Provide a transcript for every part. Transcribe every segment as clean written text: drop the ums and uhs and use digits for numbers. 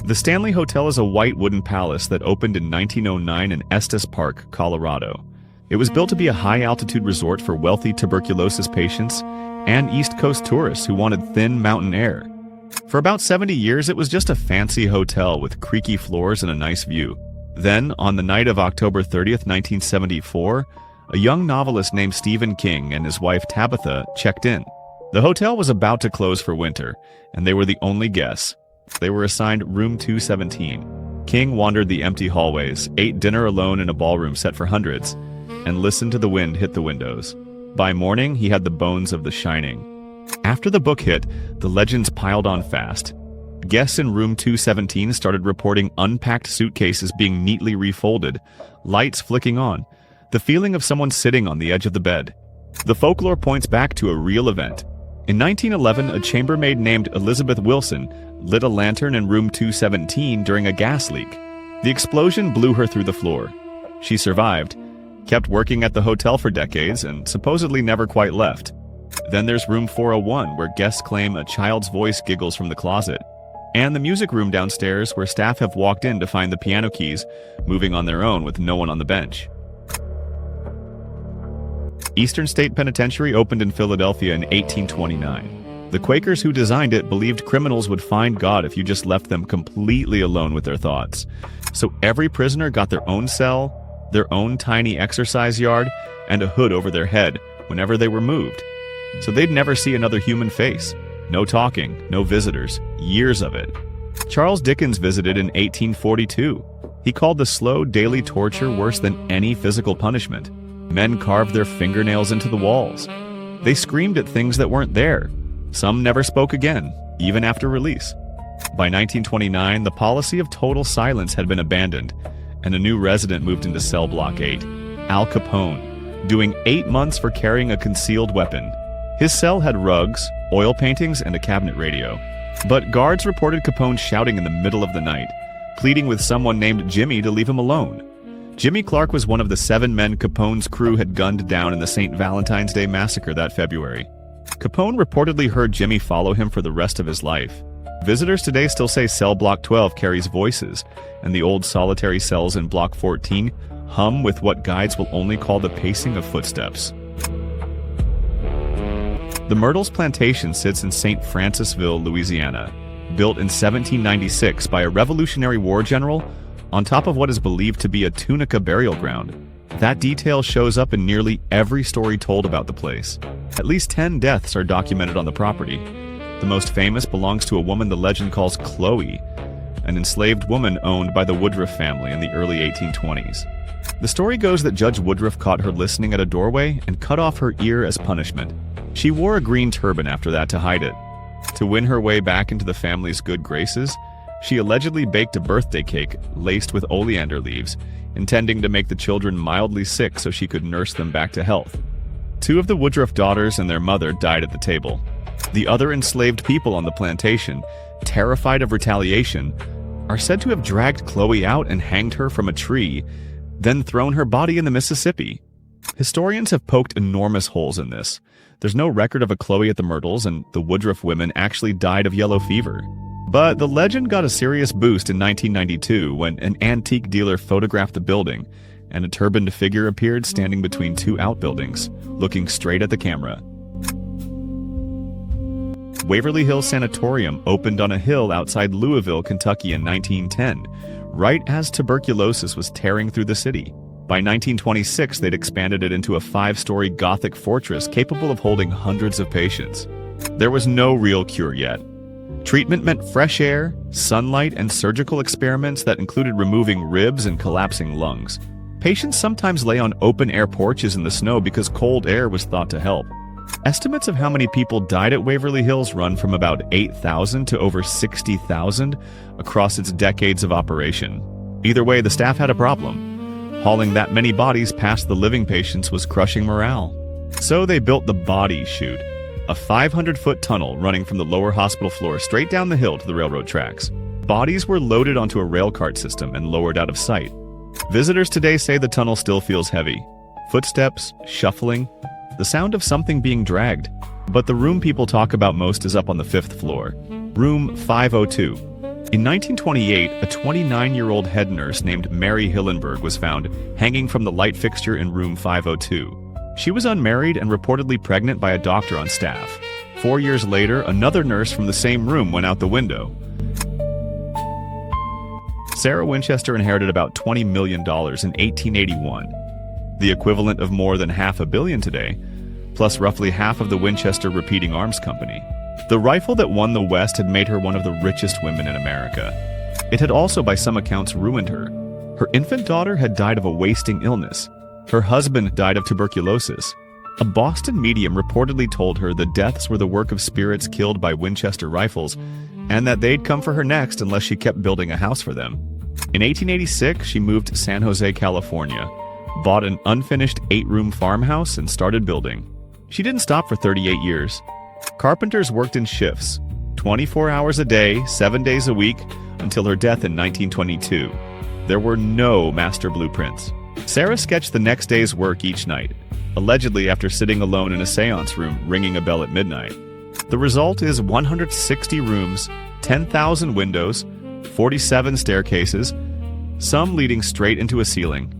The Stanley Hotel is a white wooden palace that opened in 1909 in Estes Park, Colorado. It was built to be a high-altitude resort for wealthy tuberculosis patients and East Coast tourists who wanted thin mountain air. For about 70 years, it was just a fancy hotel with creaky floors and a nice view. Then, on the night of October 30th, 1974, a young novelist named Stephen King and his wife Tabitha checked in. The hotel was about to close for winter, and they were the only guests. They were assigned room 217. King wandered the empty hallways, ate dinner alone in a ballroom set for hundreds, and listened to the wind hit the windows. By morning, he had the bones of the shining. After the book hit, the legends piled on fast. Guests in room 217 started reporting unpacked suitcases being neatly refolded, lights flicking on, the feeling of someone sitting on the edge of the bed. The folklore points back to a real event. In 1911, a chambermaid named Elizabeth Wilson lit a lantern in room 217 during a gas leak. The explosion blew her through the floor. She survived, kept working at the hotel for decades, and supposedly never quite left. Then there's room 401, where guests claim a child's voice giggles from the closet, and the music room downstairs, where staff have walked in to find the piano keys moving on their own with no one on the bench. Eastern State Penitentiary opened in Philadelphia in 1829. The Quakers who designed it believed criminals would find God if you just left them completely alone with their thoughts. So every prisoner got their own cell, their own tiny exercise yard, and a hood over their head whenever they were moved. So they'd never see another human face. No talking, no visitors, years of it. Charles Dickens visited in 1842. He called the slow daily torture worse than any physical punishment. Men carved their fingernails into the walls. They screamed at things that weren't there. Some never spoke again, even after release. By 1929, the policy of total silence had been abandoned, and a new resident moved into cell block 8, Al Capone, doing 8 months for carrying a concealed weapon. His cell had rugs, oil paintings, and a cabinet radio. But guards reported Capone shouting in the middle of the night, pleading with someone named Jimmy to leave him alone. Jimmy Clark was one of the 7 men Capone's crew had gunned down in the St. Valentine's Day massacre that February. Capone reportedly heard Jimmy follow him for the rest of his life. Visitors today still say cell block 12 carries voices, and the old solitary cells in block 14 hum with what guides will only call the pacing of footsteps. The Myrtles Plantation sits in St. Francisville, Louisiana, built in 1796 by a Revolutionary War general on top of what is believed to be a Tunica burial ground. That detail shows up in nearly every story told about the place. At least 10 deaths are documented on the property. The most famous belongs to a woman the legend calls Chloe, an enslaved woman owned by the Woodruff family in the early 1820s. The story goes that Judge Woodruff caught her listening at a doorway and cut off her ear as punishment. She wore a green turban after that to hide it. To win her way back into the family's good graces, she allegedly baked a birthday cake laced with oleander leaves, intending to make the children mildly sick so she could nurse them back to health. 2 of the Woodruff daughters and their mother died at the table. The other enslaved people on the plantation, terrified of retaliation, are said to have dragged Chloe out and hanged her from a tree, then thrown her body in the Mississippi. Historians have poked enormous holes in this. There's no record of a Chloe at the Myrtles, and the Woodruff women actually died of yellow fever. But the legend got a serious boost in 1992 when an antique dealer photographed the building, and a turbaned figure appeared standing between 2 outbuildings, looking straight at the camera. Waverly Hills Sanatorium opened on a hill outside Louisville, Kentucky in 1910, right as tuberculosis was tearing through the city. By 1926, they'd expanded it into a 5-story Gothic fortress capable of holding hundreds of patients. There was no real cure yet. Treatment meant fresh air, sunlight, and surgical experiments that included removing ribs and collapsing lungs. Patients sometimes lay on open-air porches in the snow because cold air was thought to help. Estimates of how many people died at Waverly Hills run from about 8,000 to over 60,000 across its decades of operation. Either way, the staff had a problem. Hauling that many bodies past the living patients was crushing morale. So they built the Body Chute, a 500-foot tunnel running from the lower hospital floor straight down the hill to the railroad tracks. Bodies were loaded onto a rail cart system and lowered out of sight. Visitors today say the tunnel still feels heavy. Footsteps, shuffling, the sound of something being dragged. But the room people talk about most is up on the 5th floor, room 502. In 1928, a 29-year-old head nurse named Mary Hillenberg was found hanging from the light fixture in room 502. She was unmarried and reportedly pregnant by a doctor on staff. 4 years later, another nurse from the same room went out the window. Sarah Winchester inherited about $20 million in 1881, the equivalent of more than $500 million today, plus roughly half of the Winchester Repeating Arms Company. The rifle that won the West had made her one of the richest women in America. It had also, by some accounts, ruined her. Her infant daughter had died of a wasting illness. Her husband died of tuberculosis. A Boston medium reportedly told her the deaths were the work of spirits killed by Winchester rifles, and that they'd come for her next unless she kept building a house for them. In 1886, she moved to San Jose, California, bought an unfinished 8-room farmhouse, and started building. She didn't stop for 38 years. Carpenters worked in shifts, 24 hours a day, 7 days a week, until her death in 1922. There were no master blueprints. Sarah sketched the next day's work each night, allegedly after sitting alone in a seance room ringing a bell at midnight. The result is 160 rooms, 10,000 windows, 47 staircases, some leading straight into a ceiling,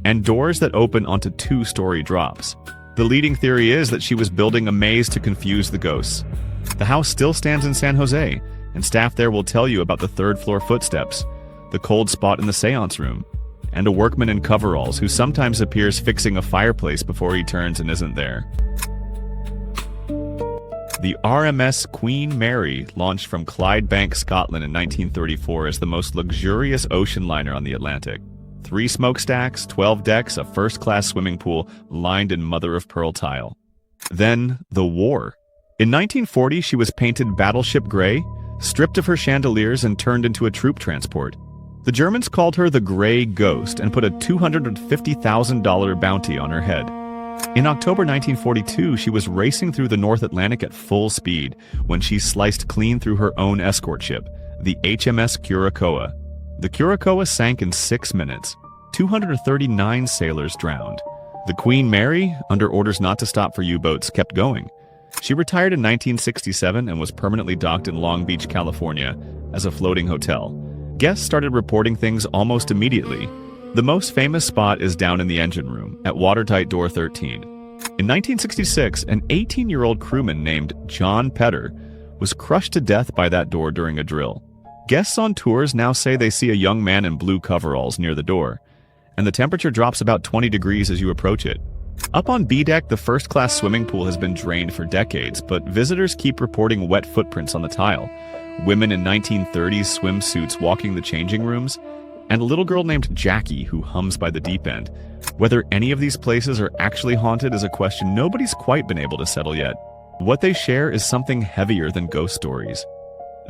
and doors that open onto 2-story drops. The leading theory is that she was building a maze to confuse the ghosts. The house still stands in San Jose, and staff there will tell you about the third-floor footsteps, the cold spot in the seance room, and a workman in coveralls who sometimes appears fixing a fireplace before he turns and isn't there. The RMS Queen Mary launched from Clydebank, Scotland in 1934 as the most luxurious ocean liner on the Atlantic. 3 smokestacks, 12 decks, a first-class swimming pool lined in mother-of-pearl tile. Then, the war. In 1940, she was painted battleship gray, stripped of her chandeliers, and turned into a troop transport. The Germans called her the Gray Ghost and put a $250,000 bounty on her head. In October 1942, she was racing through the North Atlantic at full speed when she sliced clean through her own escort ship, the HMS Curacoa. The Curacoa sank in 6 minutes. 239 sailors drowned. The Queen Mary, under orders not to stop for U-boats, kept going. She retired in 1967 and was permanently docked in Long Beach, California, as a floating hotel. Guests started reporting things almost immediately. The most famous spot is down in the engine room, at watertight door 13. In 1966, an 18-year-old crewman named John Petter was crushed to death by that door during a drill. Guests on tours now say they see a young man in blue coveralls near the door, and the temperature drops about 20 degrees as you approach it. Up on B-deck, the first-class swimming pool has been drained for decades, but visitors keep reporting wet footprints on the tile, women in 1930s swimsuits walking the changing rooms, and a little girl named Jackie who hums by the deep end. Whether any of these places are actually haunted is a question nobody's quite been able to settle yet. What they share is something heavier than ghost stories.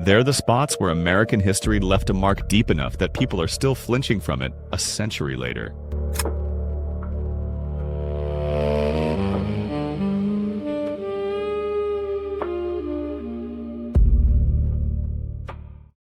They're the spots where American history left a mark deep enough that people are still flinching from it a century later.